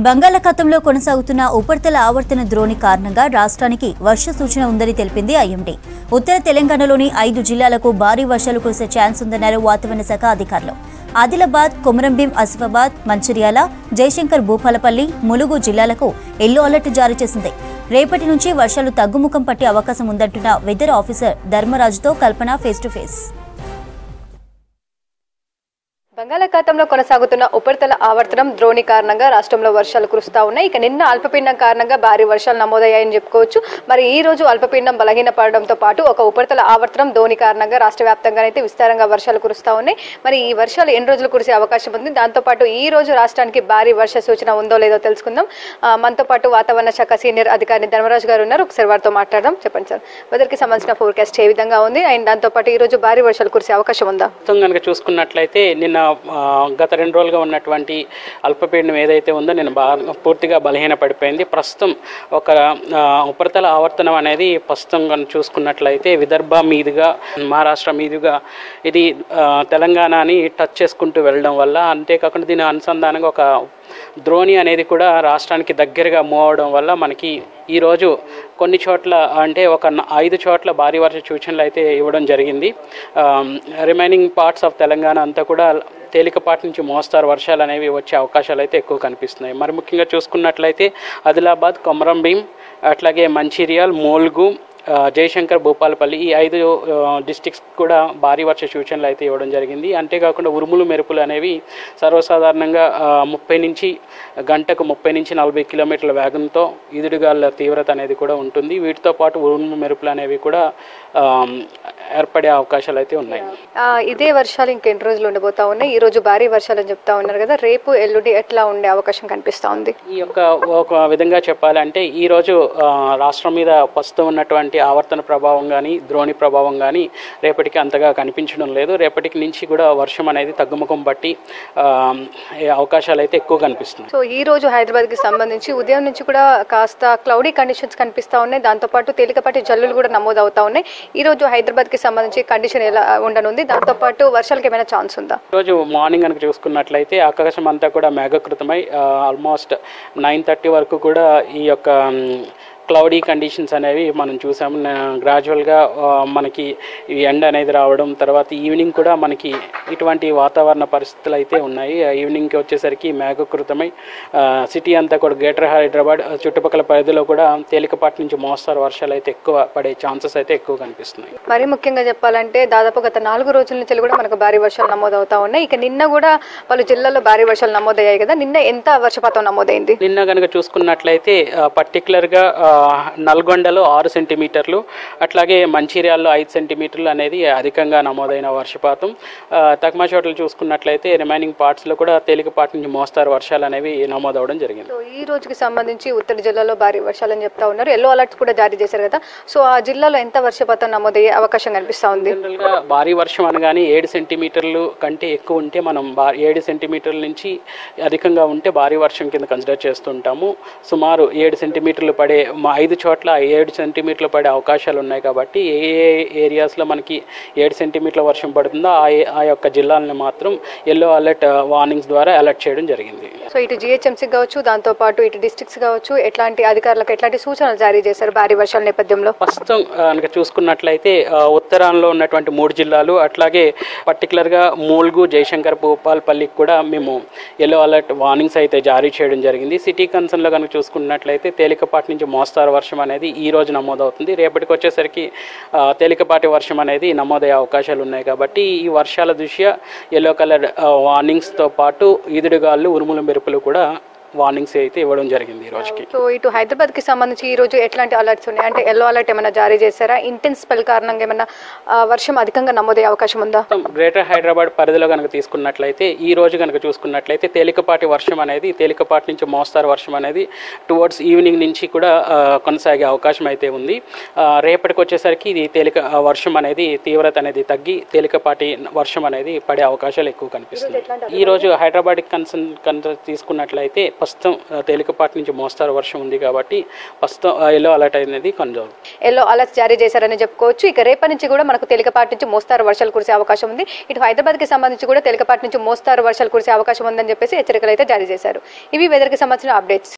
బంగాళాఖాతంలో కొనసాగుతున్న ఉపరితల ఆవర్తన ద్రోణి కారణంగా రాష్ట్రానికి వర్ష సూచన ఉందని తెలిపింది ఐఎండీ. ఉత్తర తెలంగాణలోని 5 జిల్లాలకు భారీ వర్షాలు కురిసే ఛాన్స్ ఉందన్నారు వాతావరణ శాఖ అధికారులు. ఆదిలాబాద్, కొమరంభీం, ఆసిఫాబాద్, మంచిర్యాల, జయశంకర్ భూపాలపల్లి, ములుగు జిల్లాలకు ఎల్లో అలర్ట్ జారీ చేసింది. రేపటి నుంచి వర్షాలు తగ్గుముఖం పట్టే అవకాశం ఉందంటున్న వెదర్ ఆఫీసర్ ధర్మరాజుతో కల్పన ఫేస్ టు ఫేస్. బంగాళాఖాతంలో కొనసాగుతున్న ఉపరితల ఆవర్తనం ద్రోణి కారణంగా రాష్ట్రంలో వర్షాలు కురుస్తా ఉన్నాయి. ఇక నిన్న అల్పపీడనం కారణంగా భారీ వర్షాలు నమోదయ్యాయని చెప్పుకోవచ్చు. మరి ఈ రోజు అల్పపీడనం బలహీనపడడంతో పాటు ఒక ఉపరితల ఆవర్తనం ద్రోణి కారణంగా రాష్ట్ర వ్యాప్తంగా అయితే విస్తారంగా వర్షాలు కురుస్తా ఉన్నాయి. మరి ఈ వర్షాలు ఎన్ని రోజులు కురిసే అవకాశం ఉంది, దాంతోపాటు ఈ రోజు రాష్ట్రానికి భారీ వర్ష సూచన ఉందో లేదో తెలుసుకుందాం. మనతో పాటు వాతావరణ శాఖ సీనియర్ అధికారి ధర్మరాజు గారు ఉన్నారు. ఒకసారి వారితో మాట్లాడదాం. చెప్పండి సార్, వెదర్కి సంబంధించిన ఫోర్కాస్ట్ ఏ విధంగా ఉంది, అండ్ దాంతోపాటు ఈ రోజు భారీ వర్షాలు కురిసే అవకాశం ఉందా? కనుక చూసుకున్నట్లయితే నిన్న గత 2 రోజులుగా ఉన్నటువంటి అల్పపీడనం ఏదైతే ఉందో నేను పూర్తిగా బలహీన పడిపోయింది. ప్రస్తుతం ఒక ఉపరితల ఆవర్తనం అనేది ప్రస్తుతం చూసుకున్నట్లయితే విదర్భ మీదుగా మహారాష్ట్ర మీదుగా ఇది తెలంగాణని టచ్ చేసుకుంటూ వెళ్ళడం వల్ల, అంతేకాకుండా దీని అనుసంధానంగా ఒక ద్రోణి అనేది కూడా రాష్ట్రానికి దగ్గరగా మూవ్ అవడం వల్ల మనకి ఈరోజు కొన్ని చోట్ల అంటే ఒక 5 చోట్ల భారీ వర్ష సూచనలు అయితే ఇవ్వడం జరిగింది. రిమైనింగ్ పార్ట్స్ ఆఫ్ తెలంగాణ అంతా కూడా తేలికపాటి నుంచి మోస్తారు వర్షాలు అనేవి వచ్చే అవకాశాలు అయితే ఎక్కువ కనిపిస్తున్నాయి. మరి ముఖ్యంగా చూసుకున్నట్లయితే ఆదిలాబాద్, కొమరంభీం, అట్లాగే మంచిర్యాల్, ములుగు, జయశంకర్ భూపాలపల్లి ఈ 5 డిస్ట్రిక్ట్స్ కూడా భారీ వర్ష సూచనలు అయితే ఇవ్వడం జరిగింది. అంతేకాకుండా ఉరుములు మెరుపులు అనేవి సర్వసాధారణంగా గంటకు 30 నుంచి 40 కిలోమీటర్ల వేగంతో ఈదుడుగాల తీవ్రత అనేది కూడా ఉంటుంది. వీటితో పాటు ఉరుములు మెరుపులు అనేవి కూడా ఏర్పడే అవకాశాలు అయితే ఉన్నాయి. ఇదే వర్షాలు ఇంకెన్ని రోజులు ఉండబోతా ఉన్నాయి? ఈ రోజు భారీ వర్షాలు అని చెప్తా ఉన్నారు కదా, రేపు ఎల్లుండి ఎట్లా ఉండే అవకాశం కనిపిస్తూ ఉంది? ఈ యొక్క ఒక విధంగా చెప్పాలంటే ఈ రోజు రాష్ట్రం మీద ప్రస్తుతం ఉన్నటువంటి ఆవర్తన ప్రభావం కానీ ద్రోణి ప్రభావం కానీ రేపటికి అంతగా కనిపించడం లేదు. రేపటికి నుంచి కూడా వర్షం అనేది తగ్గుముఖం బట్టి అవకాశాలు అయితే ఎక్కువ కనిపిస్తుంది. సో ఈ రోజు హైదరాబాద్కి సంబంధించి ఉదయం నుంచి కూడా కాస్త క్లౌడీ కండిషన్స్ కనిపిస్తూ ఉన్నాయి. దాంతోపాటు తేలికపాటి జల్లులు కూడా నమోదవుతా ఉన్నాయి. ఈ రోజు హైదరాబాద్కి సంబంధించి కండిషన్ ఎలా ఉండనుంది, దాంతోపాటు వర్షాలకు ఏమైనా ఛాన్స్ ఉందా? ఈరోజు మార్నింగ్ కనుక చూసుకున్నట్లయితే ఆకాశం అంతా కూడా మేఘకృతమై ఆల్మోస్ట్ 9:30 వరకు కూడా ఈ యొక్క క్లౌడీ కండిషన్స్ అనేవి మనం చూసాము. గ్రాడ్యువల్గా మనకి ఎండ అనేది రావడం, తర్వాత ఈవినింగ్ కూడా మనకి ఇటువంటి వాతావరణ పరిస్థితులు అయితే ఉన్నాయి. ఈవినింగ్కి వచ్చేసరికి మేఘకృతమై సిటీ అంతా కూడా గ్రేటర్ హైదరాబాద్ చుట్టుపక్కల పరిధిలో కూడా తేలికపాటి నుంచి మోస్తారు వర్షాలు అయితే ఎక్కువ పడే ఛాన్సెస్ అయితే ఎక్కువ కనిపిస్తున్నాయి. మరీ ముఖ్యంగా చెప్పాలంటే దాదాపు గత 4 రోజుల నుంచి కూడా మనకు భారీ వర్షాలు నమోదవుతా ఉన్నాయి. ఇక నిన్న కూడా పలు జిల్లాల్లో భారీ వర్షాలు నమోదయ్యాయి కదా, నిన్న ఎంత వర్షపాతం నమోదైంది? నిన్న కనుక చూసుకున్నట్లయితే పర్టికులర్గా నల్గొండలో 6 సెంటీమీటర్లు, అట్లాగే మంచిర్యాలలో 5 సెంటీమీటర్లు అనేది అధికంగా నమోదైన వర్షపాతం. తక్కువ చోట్ల చూసుకున్నట్లయితే రిమైనింగ్ పార్ట్స్లో కూడా తేలికపాటి నుంచి మోస్తారు వర్షాలు అనేవి నమోదవడం జరిగింది. సో ఈ రోజుకి సంబంధించి ఉత్తర జిల్లాలో భారీ వర్షాలు అని చెప్తా ఉన్నారు. ఎల్లో అలర్ట్స్ కూడా జారీ చేశారు కదా, సో ఆ జిల్లాలో ఎంత వర్షపాతం నమోదయ్యే అవకాశం కనిపిస్తూ ఉంది? జనరల్గా భారీ వర్షం అనగానే 7 సెంటీమీటర్లు కంటే ఎక్కువ ఉంటే మనం 7 సెంటీమీటర్ల నుంచి అధికంగా ఉంటే భారీ వర్షం కింద కన్సిడర్ చేస్తుంటాము. సుమారు 7 సెంటీమీటర్లు పడే 5 చోట్ల 7 సెంటీమీటర్లు పడే అవకాశాలు ఉన్నాయి. కాబట్టి ఏ ఏరియాస్లో మనకి 7 సెంటీమీటర్ల వర్షం పడుతుందో ఆ యొక్క జిల్లాలను మాత్రం ఎల్లో అలర్ట్ వార్నింగ్స్ ద్వారా అలర్ట్ చేయడం జరిగింది. సో ఇటు జిహెచ్ఎంసీ కావచ్చు, దాంతోపాటు ఇటు డిస్ట్రిక్ట్స్ కావచ్చు, ఎట్లాంటి అధికారులకు ఎట్లాంటి సూచనలు జారీ చేశారు భారీ వర్షాల నేపథ్యంలో? ప్రస్తుతం కనుక చూసుకున్నట్లయితే ఉత్తరాంలో ఉన్నటువంటి 3 జిల్లాలు, అట్లాగే పర్టికులర్గా ములుగు, జయశంకర్ భూపాలపల్లికి కూడా మేము ఎల్లో అలర్ట్ వార్నింగ్స్ అయితే జారీ చేయడం జరిగింది. సిటీ కన్సర్న్లో కనుక చూసుకున్నట్లయితే తేలికపాటి నుంచి మోస్తారు వర్షం అనేది ఈ రోజు నమోదవుతుంది. రేపటికి వచ్చేసరికి తేలికపాటి వర్షం అనేది నమోదయ్యే అవకాశాలు ఉన్నాయి. కాబట్టి ఈ వర్షాల దృష్ట్యా ఎల్లో కలర్ వార్నింగ్స్తో పాటు ఈదుడుగాళ్ళు, ఉరుముల మెరుపులు కూడా వార్నింగ్స్ అయితే ఇవ్వడం జరిగింది ఈ రోజుకి. సో ఇటు హైదరాబాద్కి సంబంధించి ఈ రోజు ఎట్లాంటి అలర్ట్స్ ఉన్నాయి? అంటే ఎల్లో అలర్ట్ ఏమైనా జారీ చేశారా? ఇంటెన్స్ స్పెల్ కారణంగా ఏమైనా వర్షం అధికంగా నమోదయ్యే అవకాశం ఉందా? గ్రేటర్ హైదరాబాద్ పరిధిలో కనుక తీసుకున్నట్లయితే ఈ రోజు కనుక చూసుకున్నట్లయితే తేలికపాటి వర్షం అనేది తేలికపాటి నుంచి మోస్తారు వర్షం అనేది టువర్డ్స్ ఈవినింగ్ నుంచి కూడా కొనసాగే అవకాశం అయితే ఉంది. రేపటికి వచ్చేసరికి ఇది వర్షం అనేది తీవ్రత అనేది తగ్గి తేలికపాటి వర్షం అనేది పడే అవకాశాలు ఎక్కువ కనిపిస్తుంది. ఈ రోజు హైదరాబాద్ కన్సర్న్ తీసుకున్నట్లయితే ప్రస్తుతం తేలికపాటి నుంచి మోస్తారు వర్షం ఉంది కాబట్టి ప్రస్తుతం ఎల్లో అలర్ట్ అనేది కొనసాగుతుంది. ఎల్లో అలర్ట్ జారీ చేశారని చెప్పుకోవచ్చు. ఇక రేపటి నుంచి కూడా మనకు తేలికపాటి నుంచి మోస్తారు వర్షాలు కురిసే అవకాశం ఉంది. ఇటు హైదరాబాద్కి సంబంధించి కూడా తేలికపాటి నుంచి మోస్తారు వర్షాలు కురిసే అవకాశం ఉందని చెప్పేసి హెచ్చరికలు అయితే జారీ చేశారు. ఇవి వెదర్కి సంబంధించిన అప్డేట్స్.